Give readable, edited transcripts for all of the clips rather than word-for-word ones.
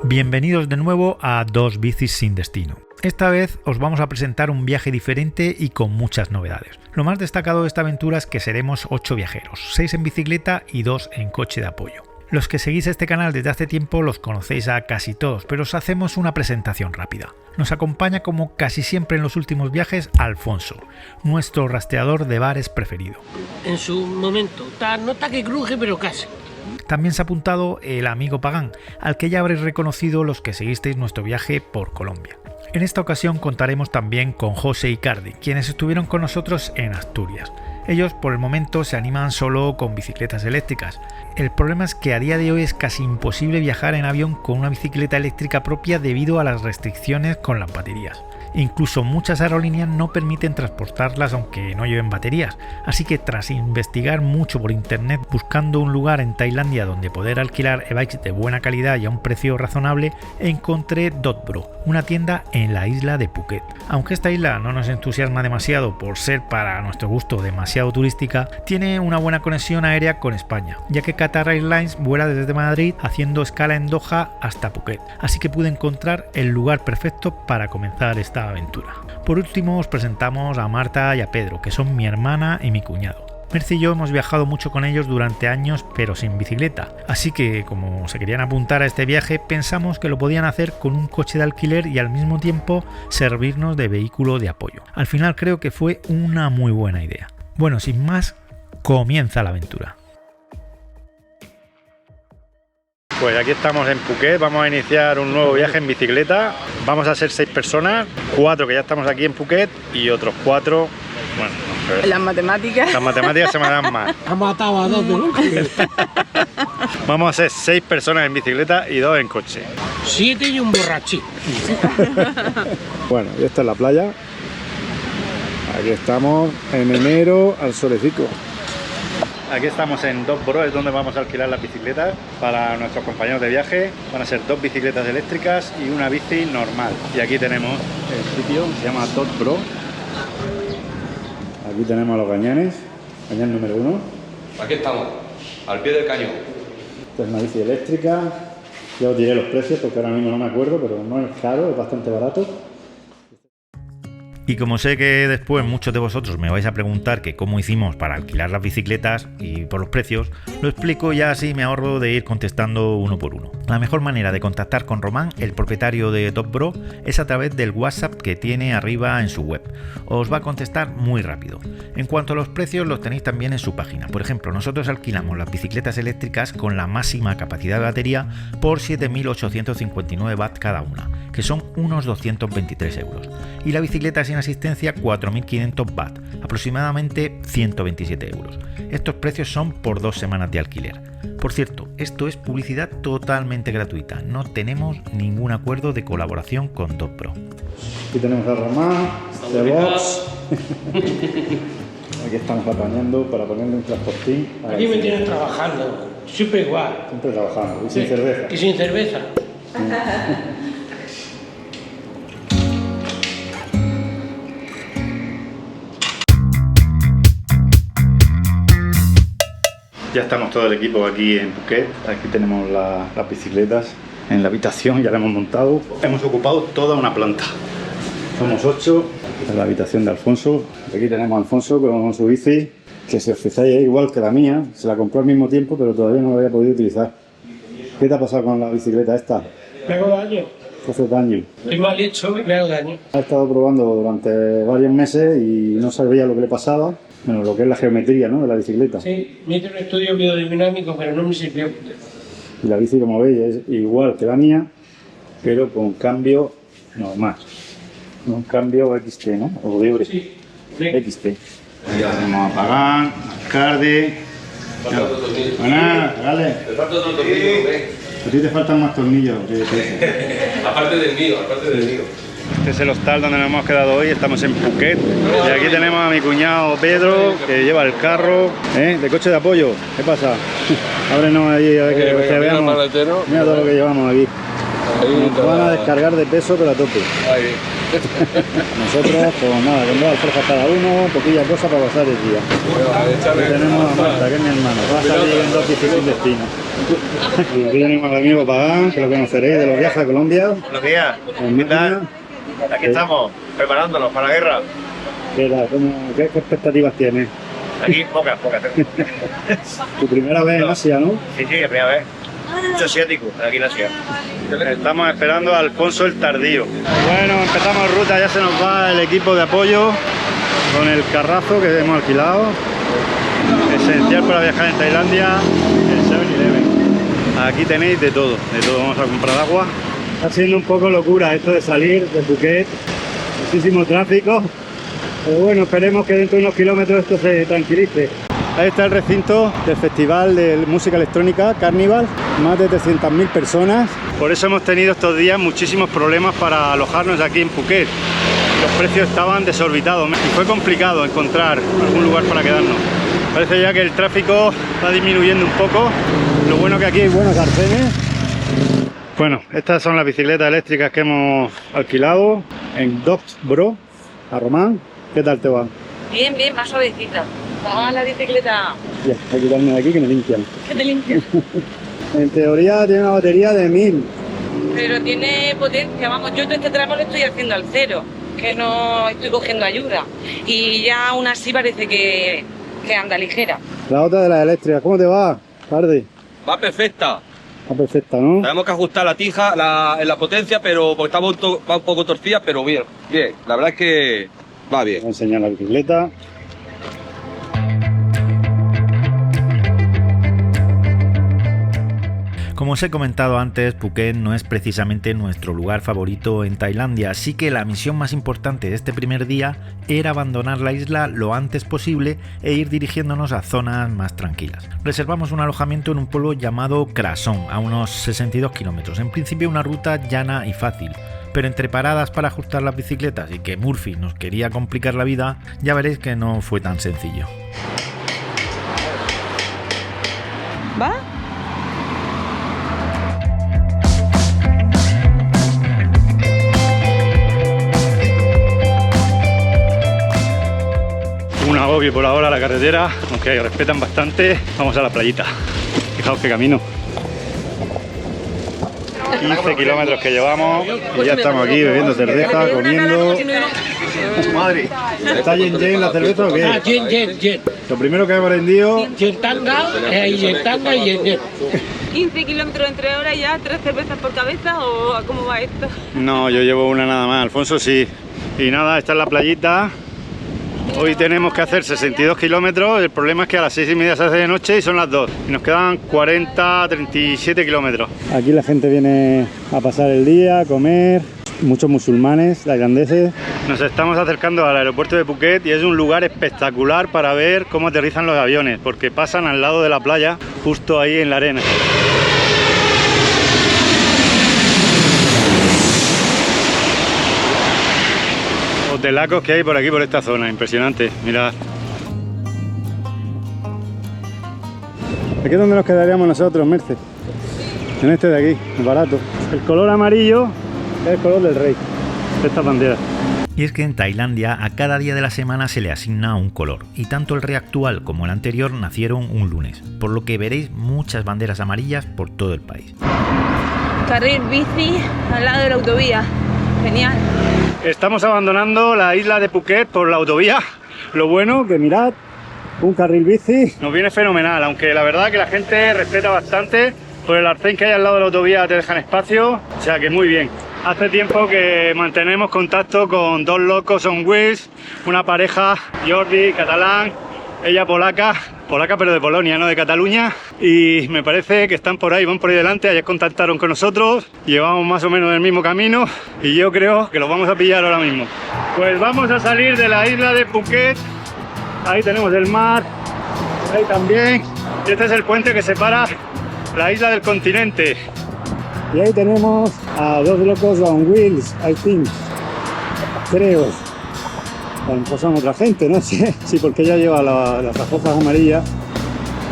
Bienvenidos de nuevo a Dos Bicis sin Destino. Esta vez os vamos a presentar un viaje diferente y con muchas novedades. Lo más destacado de esta aventura es que seremos 8 viajeros, 6 en bicicleta y 2 en coche de apoyo. Los que seguís este canal desde hace tiempo los conocéis a casi todos, pero os hacemos una presentación rápida. Nos acompaña como casi siempre en los últimos viajes Alfonso, nuestro rastreador de bares preferido. En su momento, no está que cruje, pero casi. También se ha apuntado el amigo Pagán, al que ya habréis reconocido los que seguisteis nuestro viaje por Colombia. En esta ocasión contaremos también con José y Cardi, quienes estuvieron con nosotros en Asturias. Ellos por el momento se animan solo con bicicletas eléctricas. El problema es que a día de hoy es casi imposible viajar en avión con una bicicleta eléctrica propia debido a las restricciones con las baterías. Incluso muchas aerolíneas no permiten transportarlas aunque no lleven baterías, así que tras investigar mucho por internet buscando un lugar en Tailandia donde poder alquilar e-bikes de buena calidad y a un precio razonable, encontré Dotbro, una tienda en la isla de Phuket. Aunque esta isla no nos entusiasma demasiado por ser para nuestro gusto demasiado turística, tiene una buena conexión aérea con España, ya que Qatar Airlines vuela desde Madrid haciendo escala en Doha hasta Phuket, así que pude encontrar el lugar perfecto para comenzar esta aventura. Por último os presentamos a Marta y a Pedro, que son mi hermana y mi cuñado. Merce y yo hemos viajado mucho con ellos durante años, pero sin bicicleta, así que como se querían apuntar a este viaje, pensamos que lo podían hacer con un coche de alquiler y al mismo tiempo servirnos de vehículo de apoyo. Al final creo que fue una muy buena idea. Bueno, sin más, comienza la aventura. Pues aquí estamos en Phuket, vamos a iniciar un nuevo viaje en bicicleta. Vamos a ser 6 personas, 4 que ya estamos aquí en Phuket y otros 4, bueno, no sé. Las matemáticas Se me dan mal. Ha matado a 2 de lujo. Vamos a ser 6 personas en bicicleta y 2 en coche. 7 y un borrachín. Bueno, y esta es la playa. Aquí estamos en enero al solecito. Aquí estamos en Dotbro, es donde vamos a alquilar las bicicletas para nuestros compañeros de viaje. Van a ser 2 bicicletas eléctricas y una bici normal. Y aquí tenemos el sitio, se llama Dotbro. Aquí tenemos los cañones, cañón número 1. Aquí estamos, al pie del cañón. Esta es una bici eléctrica. Ya os diré los precios porque ahora mismo no me acuerdo, pero no es caro, es bastante barato. Y como sé que después muchos de vosotros me vais a preguntar que cómo hicimos para alquilar las bicicletas y por los precios, lo explico ya así me ahorro de ir contestando uno por uno. La mejor manera de contactar con Román, el propietario de Dotbro, es a través del WhatsApp que tiene arriba en su web. Os va a contestar muy rápido. En cuanto a los precios, los tenéis también en su página. Por ejemplo, nosotros alquilamos las bicicletas eléctricas con la máxima capacidad de batería por 7.859 watts cada una, que son unos 223 euros. Y la bicicleta sin asistencia 4.500 watts, aproximadamente 127 euros. Estos precios son por 2 semanas de alquiler. Por cierto, esto es publicidad totalmente gratuita, no tenemos ningún acuerdo de colaboración con Dotbro. Aquí tenemos a Román, de Vox. Aquí estamos apañando para ponerle un transportín. Aquí me tienen trabajando, siempre igual. Siempre trabajando, y sin cerveza. Y sin cerveza. Ya estamos todo el equipo aquí en Phuket. Aquí tenemos las bicicletas en la habitación, ya la hemos montado. Hemos ocupado toda una planta. Somos 8. Esta es la habitación de Alfonso. Aquí tenemos a Alfonso con su bici, que si os fijáis es igual que la mía. Se la compró al mismo tiempo, pero todavía no la había podido utilizar. ¿Qué te ha pasado con la bicicleta esta? Me hago daño. ¿Qué hace daño? Estoy mal hecho y me hago daño. Ha estado probando durante varios meses y no sabía lo que le pasaba. Bueno, lo que es la geometría, ¿no?, de la bicicleta. Sí, me hice un estudio biodinámico, pero no me sirvió. Y la bici, como veis, es igual que la mía, pero con cambio normal. Un cambio XT, ¿no? O libre. Sí. XT. Ya tenemos a Pagán, a Cardi. Buenas, dale. Me falta otro tornillo, A ti te faltan más tornillos. aparte del mío, Este es el hostal donde nos hemos quedado hoy, estamos en Phuket. Y aquí tenemos a mi cuñado Pedro, que lleva el carro de coche de apoyo. ¿Qué pasa? Ábrenos ahí a ver que veamos. Mira todo lo que llevamos aquí. Nos van a descargar de peso pero a tope. Nosotros, pues nada, con 2 alforjas cada uno, poquilla cosa para pasar el día. Aquí tenemos a Marta, que es mi hermano. Va a salir en 2 bicis sin destino. Aquí tenemos al amigo Pagán, que lo conoceréis de los viajes a Colombia. Buenos días, ¿qué tal? Aquí estamos, preparándonos para la guerra. ¿Qué expectativas tienes? Aquí pocas. Tu primera vez en Asia, ¿no? Sí, la primera vez. Mucho asiático, aquí en Asia. Estamos esperando a Alfonso el Tardío. Bueno, empezamos ruta, ya se nos va el equipo de apoyo con el carrazo que hemos alquilado. Esencial para viajar en Tailandia, el 7-Eleven. Aquí tenéis de todo. Vamos a comprar agua. Está siendo un poco locura esto de salir de Phuket. Muchísimo tráfico. Pero bueno, esperemos que dentro de unos kilómetros esto se tranquilice. Ahí está el recinto del Festival de Música Electrónica, Carnival. Más de 300.000 personas. Por eso hemos tenido estos días muchísimos problemas para alojarnos aquí en Phuket. Los precios estaban desorbitados y fue complicado encontrar algún lugar para quedarnos. Parece ya que el tráfico está disminuyendo un poco. Lo bueno que aquí hay buenos arcenes. Bueno, estas son las bicicletas eléctricas que hemos alquilado en Dogs Bro, a Román. ¿Qué tal te va? Bien, más suavecita. Vamos a la bicicleta. Ya, hay que quitarme de aquí que me limpian. ¿Qué te limpias? En teoría tiene una batería de 1000. Pero tiene potencia, vamos, yo este tramo lo estoy haciendo al cero, que no estoy cogiendo ayuda. Y ya aún así parece que anda ligera. La otra de las eléctricas, ¿cómo te va? Tarde. Va perfecta. Va perfecta, ¿no? Tenemos que ajustar la tija en la potencia, pero porque va un poco torcida, pero bien. La verdad es que va bien. Voy a enseñar la bicicleta. Como os he comentado antes, Phuket no es precisamente nuestro lugar favorito en Tailandia, así que la misión más importante de este primer día era abandonar la isla lo antes posible e ir dirigiéndonos a zonas más tranquilas. Reservamos un alojamiento en un pueblo llamado Krasong, a unos 62 kilómetros. En principio una ruta llana y fácil, pero entre paradas para ajustar las bicicletas y que Murphy nos quería complicar la vida, ya veréis que no fue tan sencillo. ¿Va? Un agobio por ahora la carretera, aunque respetan bastante. Vamos a la playita. Fijaos qué camino. 15 kilómetros que llevamos y ya estamos aquí bebiendo cerveza, comiendo. Madre. ¿Está yen la cerveza o qué? Ah, yen. Lo primero que he aprendido. Yen tanga y yen. 15 kilómetros entre horas ya, 3 cervezas por cabeza, ¿o cómo va esto? No, yo llevo una nada más, Alfonso sí. Y nada, esta es la playita. Hoy tenemos que hacer 62 kilómetros, el problema es que a las 6:30 se hace de noche y son las 2. Y nos quedan 37 kilómetros. Aquí la gente viene a pasar el día, a comer, muchos musulmanes, tailandeses. Nos estamos acercando al aeropuerto de Phuket y es un lugar espectacular para ver cómo aterrizan los aviones, porque pasan al lado de la playa, justo ahí en la arena. Hotelacos que hay por aquí, por esta zona, impresionante, mirad. Aquí es donde nos quedaríamos nosotros, Merce. En este de aquí, barato. El color amarillo es el color del rey, de esta bandera. Y es que en Tailandia a cada día de la semana se le asigna un color, y tanto el rey actual como el anterior nacieron un lunes, por lo que veréis muchas banderas amarillas por todo el país. Carril bici al lado de la autovía, genial. Estamos abandonando la isla de Phuket por la autovía. Lo bueno que mirad, un carril bici nos viene fenomenal, aunque la verdad que la gente respeta bastante. Por el arcén que hay al lado de la autovía te dejan espacio, o sea que muy bien. Hace tiempo que mantenemos contacto con dos locos on wheels, una pareja, Jordi, catalán, ella polaca pero de Polonia, no de Cataluña, y me parece que están por ahí, van por ahí delante. Ayer contactaron con nosotros, llevamos más o menos el mismo camino y yo creo que los vamos a pillar ahora mismo. Pues vamos a salir de la isla de Phuket, ahí tenemos el mar, ahí también, y este es el puente que separa la isla del continente. Y ahí tenemos a dos locos on wheels, I think, creo. A lo mejor son otra gente, no sé, sí, porque ella lleva las rafosas amarillas.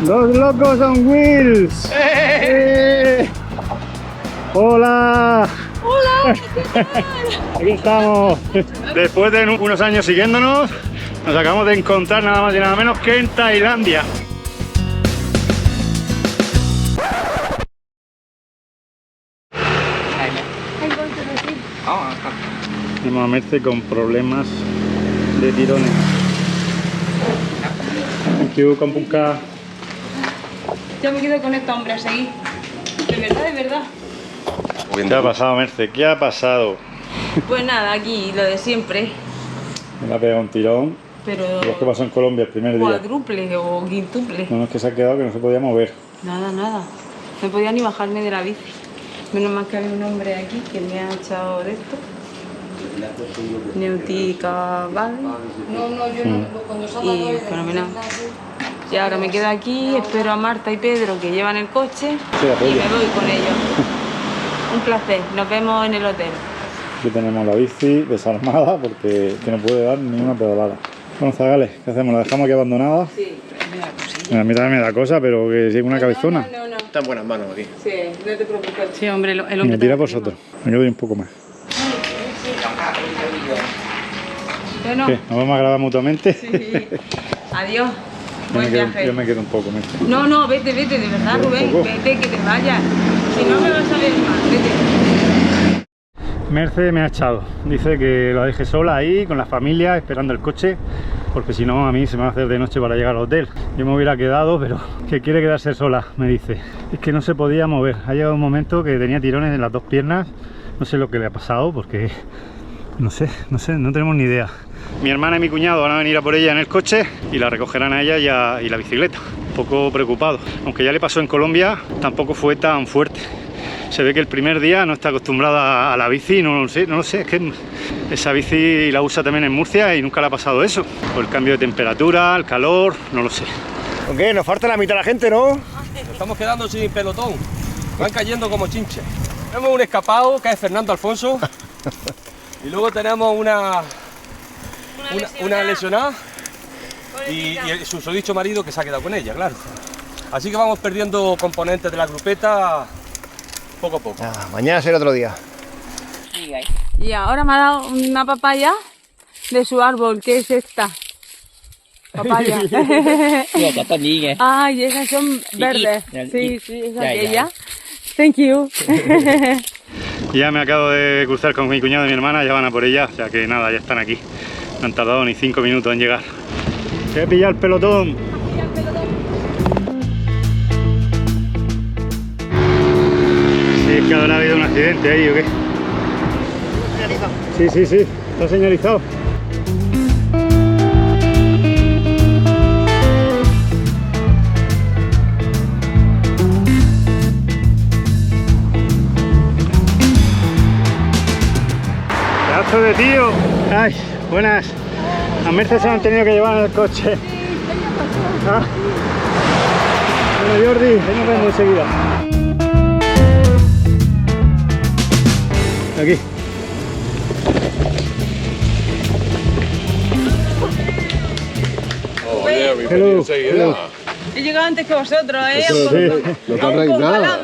¡Dos locos on wheels! ¡Eh! ¡Hola! ¡Hola! ¿Qué tal? Aquí estamos. Después de unos años siguiéndonos, nos acabamos de encontrar nada más y nada menos que en Tailandia. Tenemos a Merce con problemas de tirones. Thank you, Compunca. Yo me quedo con esta hombre a seguir. De verdad, de verdad. ¿Qué ha pasado, Merce? ¿Qué ha pasado? Pues nada, aquí lo de siempre. Me ha pegado un tirón. Pero Lo que pasó en Colombia el primer día. cuádruple o quintuple. No, es que se ha quedado que no se podía mover. Nada, nada. No podía ni bajarme de la bici. Menos mal que había un hombre aquí que me ha echado de esto. Neutica, ¿vale? No, yo no. Cuando salga y fenomenal. Y ahora me quedo aquí, espero a Marta y Pedro que llevan el coche y me voy con ellos. Un placer, nos vemos en el hotel. Aquí tenemos la bici desarmada porque que no puede dar ni una pedalada. Bueno, Zagales, ¿qué hacemos? ¿La dejamos aquí abandonada? Sí, me da cosilla. A mí también me da cosa, pero que si es una cabezona. No. Está en buenas manos aquí. Sí, no te preocupes. Sí, hombre, el hombre. Me tira vosotros. Me quedo un poco más. Bueno, ¿Qué? ¿Nos vamos a grabar mutuamente? sí. Adiós. Buen viaje. Yo me quedo un poco, Merce. No, vete, de verdad, Rubén. Vete, que te vayas. Si no me vas a ver más, vete. Merce me ha echado. Dice que la deje sola ahí, con la familia, esperando el coche, porque si no a mí se me va a hacer de noche para llegar al hotel. Yo me hubiera quedado, pero que quiere quedarse sola, me dice. Es que no se podía mover. Ha llegado un momento que tenía tirones en las dos piernas. No sé lo que le ha pasado, porque no sé, no tenemos ni idea. Mi hermana y mi cuñado van a venir a por ella en el coche y la recogerán a ella y la bicicleta. Un poco preocupado. Aunque ya le pasó en Colombia, tampoco fue tan fuerte. Se ve que el primer día no está acostumbrada a la bici, no lo sé, es que esa bici la usa también en Murcia y nunca le ha pasado eso. Por el cambio de temperatura, el calor, no lo sé. ¿Con qué? Nos falta la mitad de la gente, ¿no? Nos estamos quedando sin pelotón. Van cayendo como chinches. Tenemos un escapado que es Fernando Alfonso. Y luego tenemos una lesionada y el susodicho marido que se ha quedado con ella, claro. Así que vamos perdiendo componentes de la grupeta poco a poco. Mañana será otro día. Y ahora me ha dado una papaya de su árbol, que es esta. Papaya. Ay, esas son verdes. Sí, es aquella. Thank you. Ya me acabo de cruzar con mi cuñado y mi hermana, ya van a por ella, o sea que nada, ya están aquí. No han tardado ni 5 minutos en llegar. Se ha pillado el pelotón. Sí, es que habrá habido un accidente ahí o qué. Sí, está señalizado. ¡Pedazo de tío! ¡Ay! Buenas. A Merce se lo han tenido que llevar en el coche. Ah. Bueno, Jordi, ahí nos vemos enseguida. Aquí. Hello. He llegado antes que vosotros, ¿eh? No tardáis nada.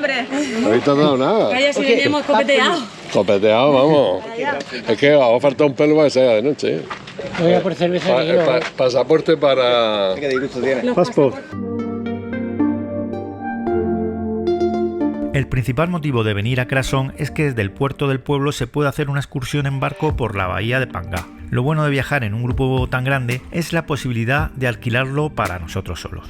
No habéis tardado nada. Vaya, si veníamos copeteados. Copeteado, vamos. Es que os ha faltado un pelo para que sea de noche. Voy a por cerveza. Pasaporte para... ¿Qué disgusto tiene? Passport. El principal motivo de venir a Crasson es que desde el puerto del pueblo se puede hacer una excursión en barco por la bahía de Pangá. Lo bueno de viajar en un grupo tan grande es la posibilidad de alquilarlo para nosotros solos.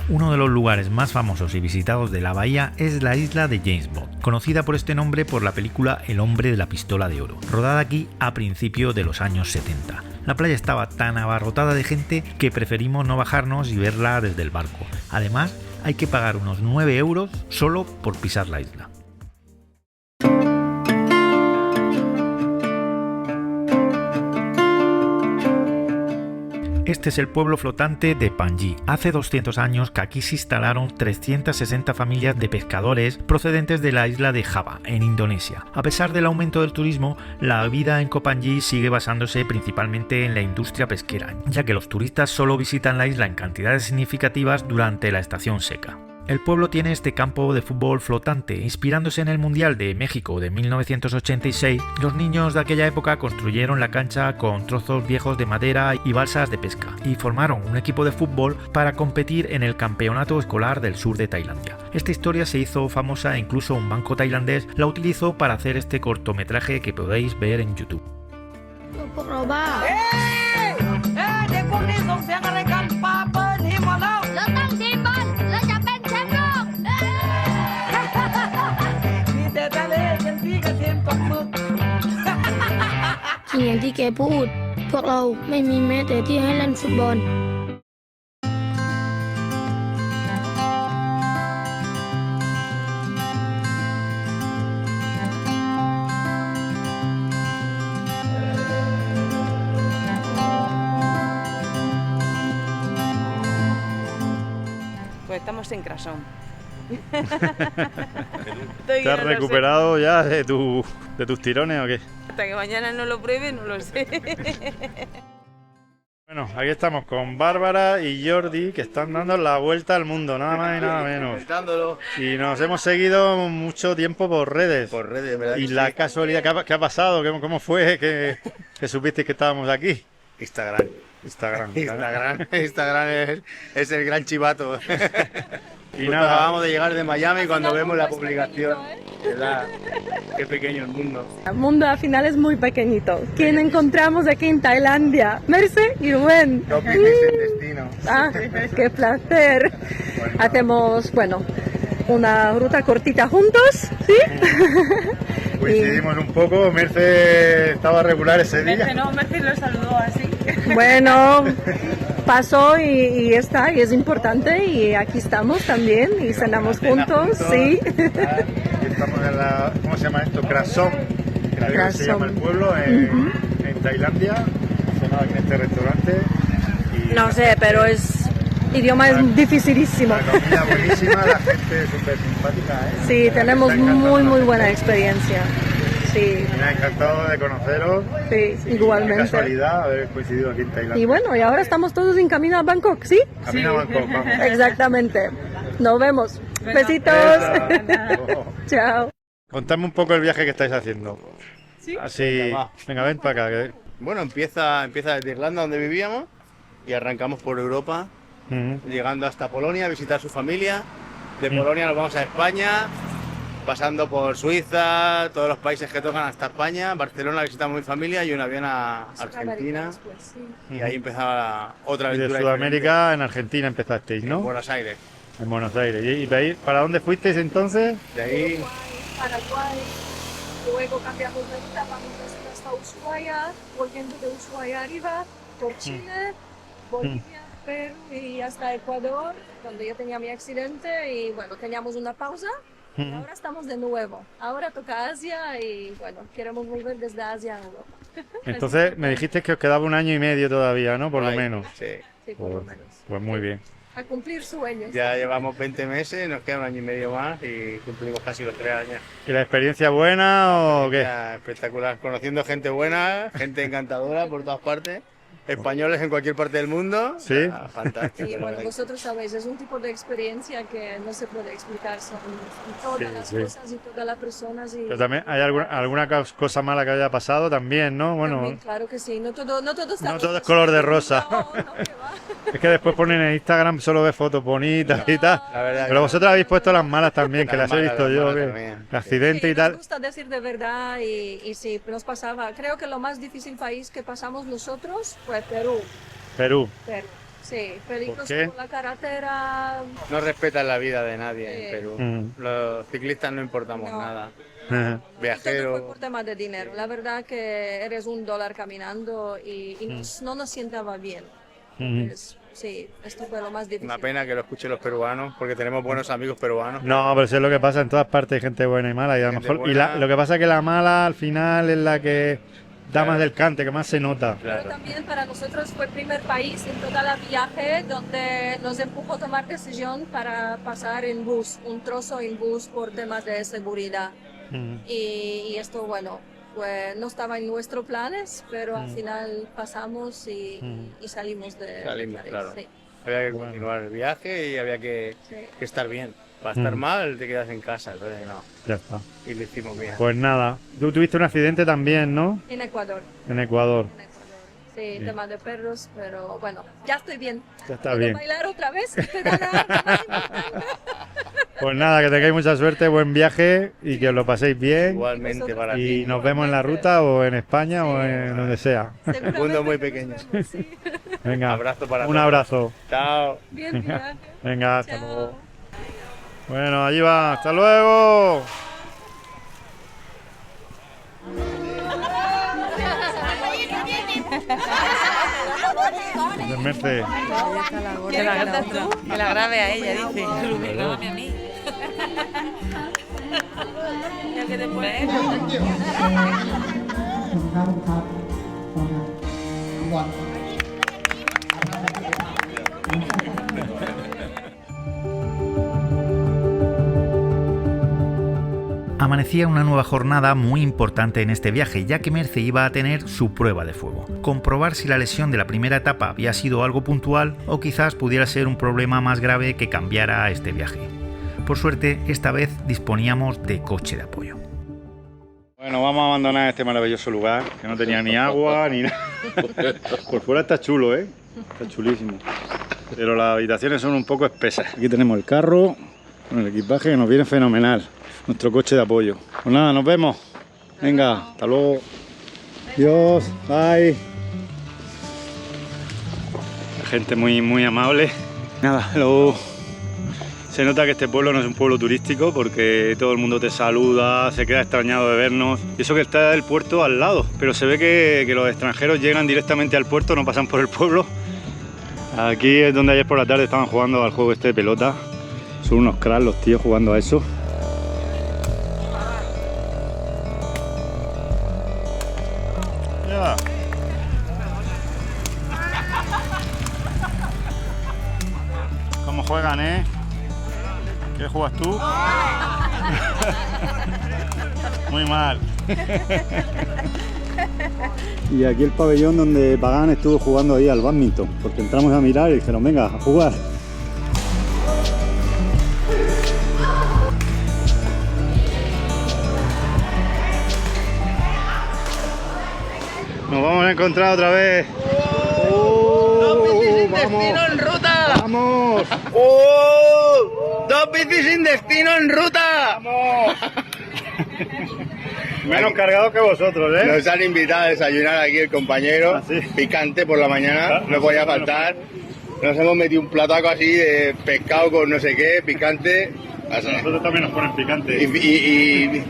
Uno de los lugares más famosos y visitados de la bahía es la isla de James Bond, conocida por este nombre por la película El hombre de la pistola de oro, rodada aquí a principios de los años 70. La playa estaba tan abarrotada de gente que preferimos no bajarnos y verla desde el barco. Además, hay que pagar unos 9 euros solo por pisar la isla. Este es el pueblo flotante de Panji. Hace 200 años que aquí se instalaron 360 familias de pescadores procedentes de la isla de Java, en Indonesia. A pesar del aumento del turismo, la vida en Koh Phangan sigue basándose principalmente en la industria pesquera, ya que los turistas solo visitan la isla en cantidades significativas durante la estación seca. El pueblo tiene este campo de fútbol flotante. Inspirándose en el Mundial de México de 1986, los niños de aquella época construyeron la cancha con trozos viejos de madera y balsas de pesca y formaron un equipo de fútbol para competir en el campeonato escolar del sur de Tailandia. Esta historia se hizo famosa e incluso un banco tailandés la utilizó para hacer este cortometraje que podéis ver en YouTube. Pues estamos en Crasón. ¿Te has recuperado ya de tus tirones o qué? Hasta que mañana no lo pruebe, no lo sé. Bueno, aquí estamos con Bárbara y Jordi, que están dando la vuelta al mundo, nada más y nada menos. Y nos hemos seguido mucho tiempo por redes. Por redes, ¿verdad? Y la casualidad, ¿qué ha pasado? ¿Cómo fue que supisteis que estábamos aquí? Instagram. Instagram es el gran chivato. Y Pues nada, acabamos de llegar de Miami cuando vemos la publicación. ¿Verdad? Qué pequeño el mundo. El mundo al final es muy pequeñito. ¿Quién encontramos aquí en Tailandia? Merce y Rubén. No piques el destino. Ah, qué placer. Hacemos, bueno, una ruta cortita juntos, ¿sí? coincidimos un poco. Merce estaba regular ese día. Merce lo saludó así. Bueno, pasó y está, y es importante, y aquí estamos también, y cenamos juntos, sí. Estamos en la, ¿cómo se llama esto? Crasón, que se llama el pueblo, en Tailandia. Hemos cenado aquí en este restaurante. Y No sé, pero idioma es dificilísimo. La comida buenísima, la gente súper simpática, ¿eh? Sí, tenemos muy buena experiencia. Sí. Me ha encantado de conoceros. Sí, igualmente. Qué casualidad haber coincidido aquí en Tailandia. Y bueno, y ahora estamos todos en camino a Bangkok, ¿sí? Camino a Bangkok, vamos. Exactamente. Nos vemos. Besitos. Chao. Contadme un poco el viaje que estáis haciendo. ¿Sí? Así, venga, ven para acá. Bueno, empieza desde Irlanda, donde vivíamos, y arrancamos por Europa, llegando hasta Polonia a visitar su familia. De Polonia nos vamos a España, pasando por Suiza, todos los países que tocan hasta España. Barcelona visitamos mi familia y un avión a Argentina. Y ahí empezaba otra Y de aventura. Sudamérica diferente. en Argentina empezasteis, ¿no? En Buenos Aires. En Buenos Aires. ¿Y para dónde fuisteis entonces? De ahí Paraguay, luego cambiamos de ruta, vamos hasta Ushuaia, volviendo de Ushuaia arriba, por Chile, Bolivia, Perú y hasta Ecuador, donde yo tenía mi accidente y bueno, teníamos una pausa. Y ahora estamos de nuevo. Ahora toca Asia y bueno, queremos volver desde Asia a Europa. Entonces me dijiste que os quedaba 1 año y medio todavía, ¿no? Por lo ahí. menos. Sí. Sí, por lo menos. Pues muy bien. A cumplir sueños. Ya llevamos 20 meses, nos queda 1 año y medio más y cumplimos casi los 3 años. ¿Y la experiencia buena o qué? Ya, espectacular, conociendo gente buena, gente encantadora por todas partes, españoles en cualquier parte del mundo. Sí. Ah, fantástico. Y bueno, vosotros sabéis, es un tipo de experiencia que no se puede explicar, son todas las sí. cosas y todas las personas. Y Pero también hay alguna cosa mala que haya pasado también, ¿no? Bueno, también, claro que sí, no todo está no todo es color de rosa. No, que va. Es que después ponen en Instagram solo ves fotos bonitas y tal. La verdad Pero que vosotros habéis puesto las malas también, que Las las he malas, visto las yo, malas que también. el accidente Sí, y tal. nos gusta decir de verdad y sí, nos pasaba. Creo que lo más difícil país que pasamos nosotros fue Perú. Perú. Perú. Sí, peligroso ¿Por qué? por la carretera. no respetan la vida de nadie en Perú. Mm. Los ciclistas no importamos No. nada. Ajá. Todo fue Viajeros. por tema de dinero. La verdad que eres $1 caminando y no nos sientaba bien. Entonces, sí, esto fue lo más difícil. Una pena que lo escuchen los peruanos, porque tenemos buenos amigos peruanos. No, pero eso es lo que pasa en todas partes, hay gente buena y mala. Y a lo Gente mejor, buena. lo que pasa es que la mala al final es la que da más del cante, que más se nota. Pero Claro. también para nosotros fue el primer país en toda la viaje donde nos empujó a tomar decisión para pasar en bus, un trozo en bus por temas de seguridad. Y esto, bueno, no estaba en nuestros planes, pero al final pasamos y salimos de Salimos, París, claro. sí. Había que continuar el viaje y había que estar bien. Para estar mal te quedas en casa, entonces no. Ya está. Y lo hicimos bien. Pues nada, tú tuviste un accidente también, ¿no? En Ecuador. En Ecuador. Sí, tema de perros, pero bueno, ya estoy bien. Ya está ¿Puedo bien. bailar otra vez? Pedalear, más importante. Pues nada, que tengáis mucha suerte, buen viaje y que os lo paséis bien. Igualmente para ti. Y nos vemos en la ruta o en España o en donde sea. El mundo es muy pequeño. Venga, Abrazo para un todos. abrazo. Chao. Bien, viaje. Venga, hasta Chao. luego. Bueno, allí va, hasta luego. Merce. Que la grabe a ella, dice. Grábame a mí. Ya que después... Amanecía una nueva jornada muy importante en este viaje, ya que Merce iba a tener su prueba de fuego. Comprobar si la lesión de la primera etapa había sido algo puntual o quizás pudiera ser un problema más grave que cambiara este viaje. Por suerte, esta vez disponíamos de coche de apoyo. Bueno, vamos a abandonar este maravilloso lugar, que no tenía ni agua ni nada. Por fuera está chulo, ¿eh? Está chulísimo. Pero las habitaciones son un poco espesas. Aquí tenemos el carro con el equipaje que nos viene fenomenal. Nuestro coche de apoyo. Pues nada, nos vemos. Venga, hasta luego. Adiós, bye. La gente muy amable. Nada, luego se nota que este pueblo no es un pueblo turístico porque todo el mundo te saluda, se queda extrañado de vernos. Y eso que está el puerto al lado, pero se ve que los extranjeros llegan directamente al puerto, no pasan por el pueblo. Aquí es donde ayer por la tarde estaban jugando al juego este de pelota. Son unos cracks los tíos jugando a eso. ¿Cómo juegan, eh? ¿Qué juegas tú? Muy mal. Y aquí el pabellón donde Pagán estuvo jugando ahí al bádminton, porque entramos a mirar y dijeron, venga, a jugar. Nos vamos a encontrar otra vez. ¡Destino en ruta! ¡Vamos! ¡Dos bicis sin destino en ruta! ¡Vamos! Menos cargados que vosotros, ¿eh? Nos han invitado a desayunar aquí el compañero. ¿Ah, sí? Picante por la mañana, no podía faltar. Nos hemos metido un plataco así de pescado con no sé qué, picante. A nosotros también nos ponen picante. Y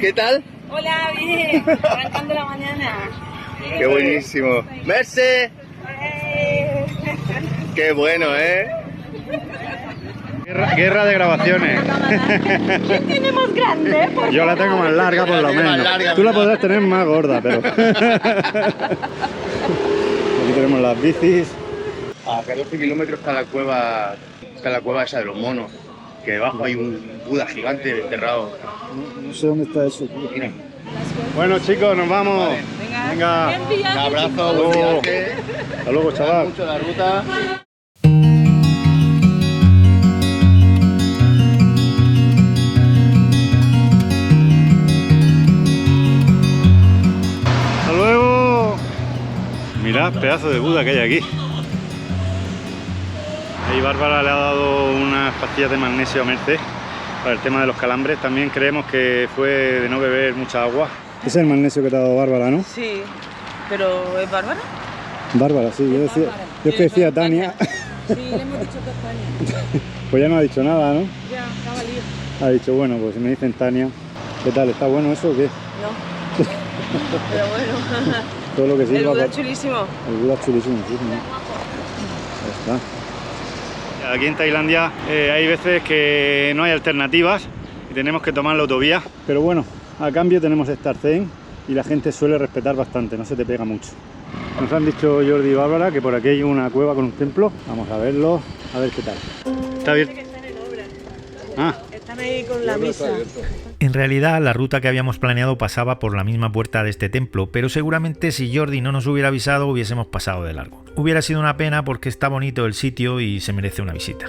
¿qué tal? Hola, bien. Arrancando la mañana. ¡Qué buenísimo! ¡Merce! ¡Qué bueno, eh! Guerra de grabaciones. ¿Quién tiene más grande? Yo la tengo más larga por lo menos. larga, Tú la ¿verdad? podrás tener más gorda, pero... Aquí tenemos las bicis. A 14 kilómetros está la cueva esa de los monos, que debajo hay un Buda gigante enterrado. No sé dónde está eso. Mira. Bueno, chicos, nos vamos. Vale. Venga. Un abrazo, buen luego. viaje. Hasta luego, chaval. Mucho la ruta. Hasta luego. Mirad, pedazo de Buda que hay aquí. Ahí Bárbara le ha dado unas pastillas de magnesio a Merce para el tema de los calambres. También creemos que fue de no beber mucha agua. Ese es el magnesio que te ha dado Bárbara, ¿no? Sí, pero ¿es Bárbara? Bárbara, sí. Yo es que decía Tania. Sí, le hemos dicho que es Tania. Pues ya no ha dicho nada, ¿no? Ya, estaba lío. Ha dicho, bueno, pues si me dicen Tania. ¿Qué tal? ¿Está bueno eso o qué? No. Pero bueno. Todo lo que sirva. El Buda para- es chulísimo. El Buda es chulísimo, sí, señor. Ya está. Aquí en Tailandia hay veces que no hay alternativas y tenemos que tomar la autovía. Pero bueno, a cambio tenemos Star Zen y la gente suele respetar bastante, no se te pega mucho. Nos han dicho Jordi y Bárbara que por aquí hay una cueva con un templo. Vamos a verlo, a ver qué tal. Está abierto. Está en obra. Ah, Está Están ahí con la misa. En realidad, la ruta que habíamos planeado pasaba por la misma puerta de este templo, pero seguramente si Jordi no nos hubiera avisado hubiésemos pasado de largo. Hubiera sido una pena porque está bonito el sitio y se merece una visita.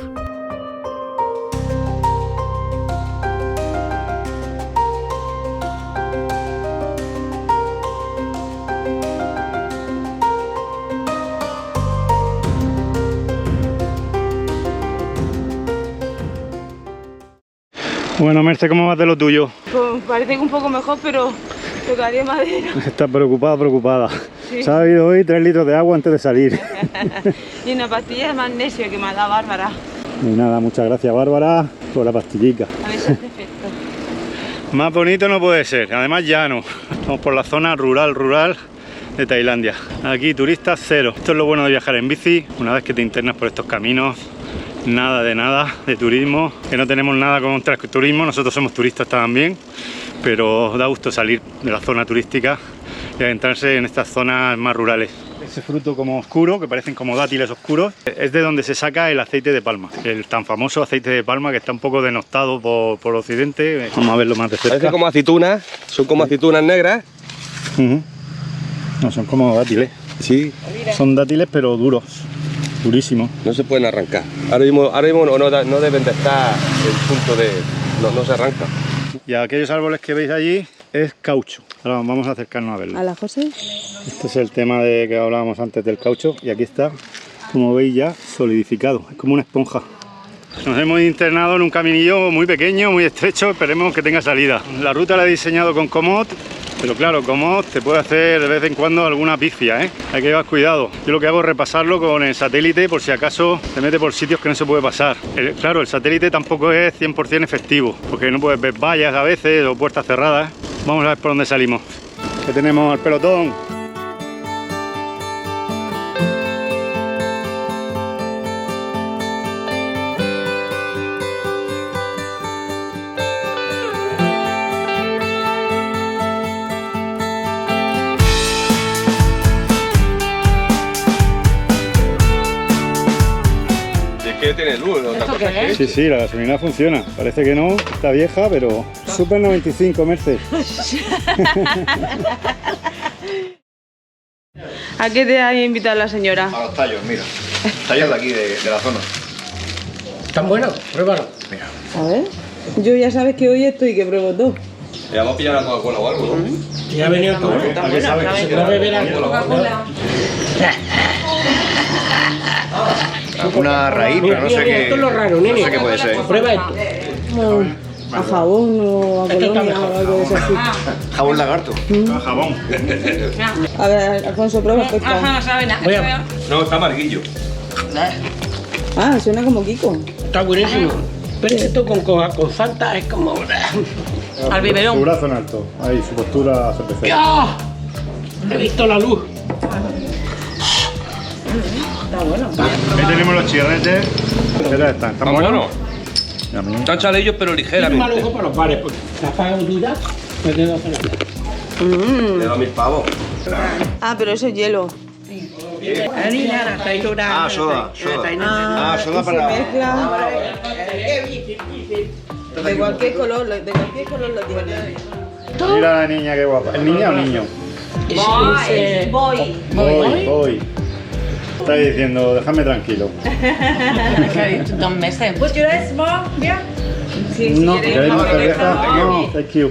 Bueno, Merce, ¿cómo vas de lo tuyo? Pues parece que un poco mejor, pero tocaría madera. Estás preocupada. Sí. Se ha bebido hoy 3 litros de agua antes de salir. Y una pastilla de magnesio que me ha dado Bárbara. Y nada, muchas gracias, Bárbara, por la pastillica. A ver si hace efecto. Más bonito no puede ser, además llano. Estamos por la zona rural de Tailandia. Aquí turistas cero. Esto es lo bueno de viajar en bici. Una vez que te internas por estos caminos, nada de turismo, que no tenemos nada contra el turismo, nosotros somos turistas también, pero da gusto salir de la zona turística y adentrarse en estas zonas más rurales. Ese fruto como oscuro, que parecen como dátiles oscuros, es de donde se saca el aceite de palma, el tan famoso aceite de palma que está un poco denostado por Occidente. Vamos a verlo más de cerca. Parece como aceitunas, son como aceitunas negras. No, son como dátiles, sí, son dátiles pero duros. Durísimo. No se pueden arrancar. Ahora mismo no deben de estar el punto de... No se arranca. Y aquellos árboles que veis allí es caucho. Ahora vamos a acercarnos a verlo. ¿A la José? Este es el tema de que hablábamos antes del caucho. Y aquí está, como veis, ya solidificado. Es como una esponja. Nos hemos internado en un caminillo muy pequeño, muy estrecho. Esperemos que tenga salida. La ruta la he diseñado con Komoot. Pero claro, como te puede hacer de vez en cuando alguna pifia, ¿eh? Hay que llevar cuidado. Yo lo que hago es repasarlo con el satélite por si acaso te mete por sitios que no se puede pasar. Claro, el satélite tampoco es 100% efectivo, porque no puedes ver vallas a veces o puertas cerradas. Vamos a ver por dónde salimos. Que tenemos al pelotón. ¿Qué tiene luz? Sí, la gasolina funciona. Parece que no, está vieja, pero Super 95, Merce. ¿A qué te ha invitado la señora? A los tallos, mira. Tallos de aquí, de la zona. ¿Están buenos? Pruébalo. Mira. A ver. Yo ya sabes que hoy estoy que pruebo todo. Le vamos a pillar la Coca-Cola o algo, ¿no? Ya ha venido todo. ¿A qué sabe? ¿Va a beber algo? Coca-Cola. Alguna raíz, pero no sé qué. Esto es lo raro, nene. No sé qué puede ser. Prueba esto. A jabón o a colonia o algo de eso así. Jabón lagarto. Jabón. A ver, Alfonso, prueba esto. Ajá, no sabe nada. Voy a... No, está amarguillo. Ah, suena como Kiko. Está buenísimo. Pero esto con Fanta es como... Al biberón. Su brazo en alto. Ahí, su postura CPC. ¡Ya! He visto la luz. Está bueno. Ahí tenemos los chirretes. ¿Qué tal están? ¿Están buenos? Están chalillos pero Es un ligeramente. mal ojo para los bares, porque la paga tuya me quedo hacer nada. Le doy 1000 pavos. Ah, pero eso es hielo. Ah, soda. Soda para... Mezcla. De cualquier color lo tiene. Mira a la niña, qué guapa. ¿Es niña o niño? Voy. Está diciendo, déjame tranquilo. 2 meses. Pues yo es más, bien. No, ¿queréis más cerveza? No, thank you.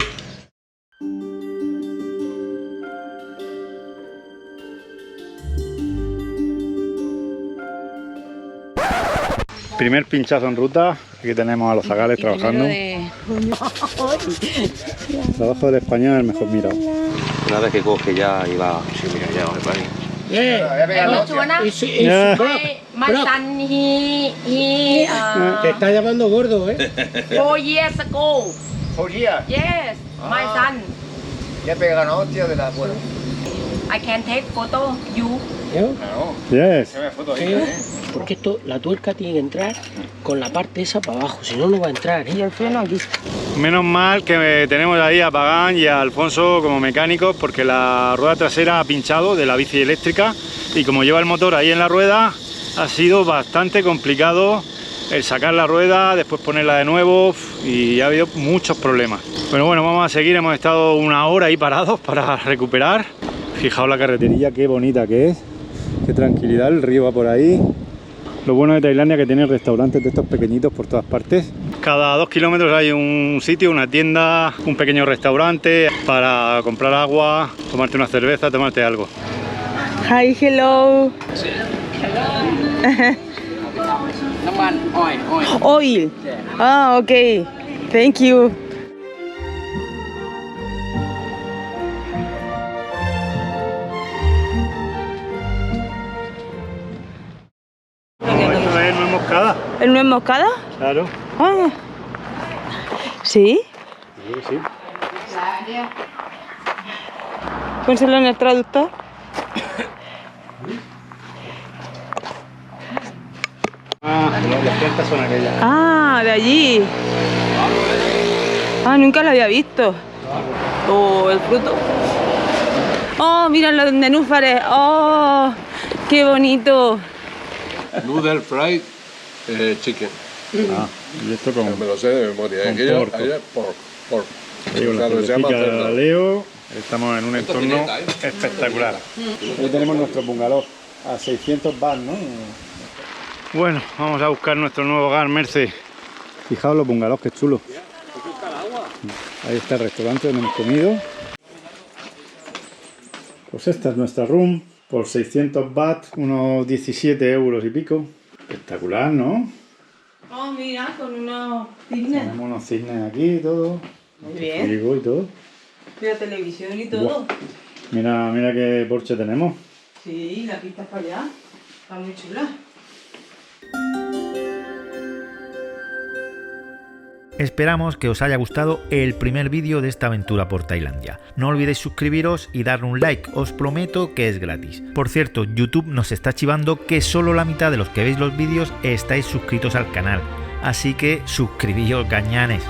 Primer pinchazo en ruta. Aquí tenemos a los zagales trabajando. Trabajo del español es el mejor mirado. Una vez que coge ya iba... Sí, mira, ya va a ir. Te está llamando gordo, ¿eh? 4 years ago. 4 years. Yes, my son. Ya pega una hostia de la buena. I can take photo you. Claro. Yes. Déjame foto ahí, Porque esto, la tuerca tiene que entrar con la parte esa para abajo, si no, no va a entrar, ¿eh? Y el freno aquí. Menos mal que tenemos ahí a Pagán y a Alfonso como mecánicos, porque la rueda trasera ha pinchado de la bici eléctrica y como lleva el motor ahí en la rueda ha sido bastante complicado el sacar la rueda, después ponerla de nuevo y ha habido muchos problemas. Pero bueno, vamos a seguir, hemos estado una hora ahí parados para recuperar. Fijaos la carreterilla, qué bonita que es, qué tranquilidad, el río va por ahí. Lo bueno de Tailandia es que tiene restaurantes de estos pequeñitos por todas partes. Cada 2 kilómetros hay un sitio, una tienda, un pequeño restaurante para comprar agua, tomarte una cerveza, tomarte algo. Hi, hello. Oil. Ah, okay. Thank you. Esto es nuez moscada. ¿El nuez moscada? Claro. Ah. ¿Sí? Sí. Pónselo en el traductor. Las plantas son aquellas. Ah, de allí. Ah, nunca lo había visto. Oh, el fruto. Oh, mira los nenúfares. Oh, qué bonito. Noodle fried chicken. Ah, y esto con... Me lo sé de memoria. porco. Pork. Digo, la Claro, se llama cervecita cerdo. de Leo. Estamos en un Esto entorno pileta, ¿eh? espectacular. Aquí tenemos nuestro bungalow a 600 baht, ¿no? Bueno, vamos a buscar nuestro nuevo hogar, Merce. Fijaos los bungalows, qué chulo. Ahí está el restaurante donde hemos comido. Pues esta es nuestra room, por 600 baht, unos 17 euros y pico. Espectacular, ¿no? Oh, mira, con unos cisnes. Tenemos unos cisnes aquí y todo. Muy bien. Frigo y todo. Mira televisión y todo. Buah. Mira qué porche tenemos. Sí, la pista es para allá. Está muy chula. Esperamos que os haya gustado el primer vídeo de esta aventura por Tailandia. No olvidéis suscribiros y darle un like, os prometo que es gratis. Por cierto, YouTube nos está chivando que solo la mitad de los que veis los vídeos estáis suscritos al canal, así que suscribíos, gañanes.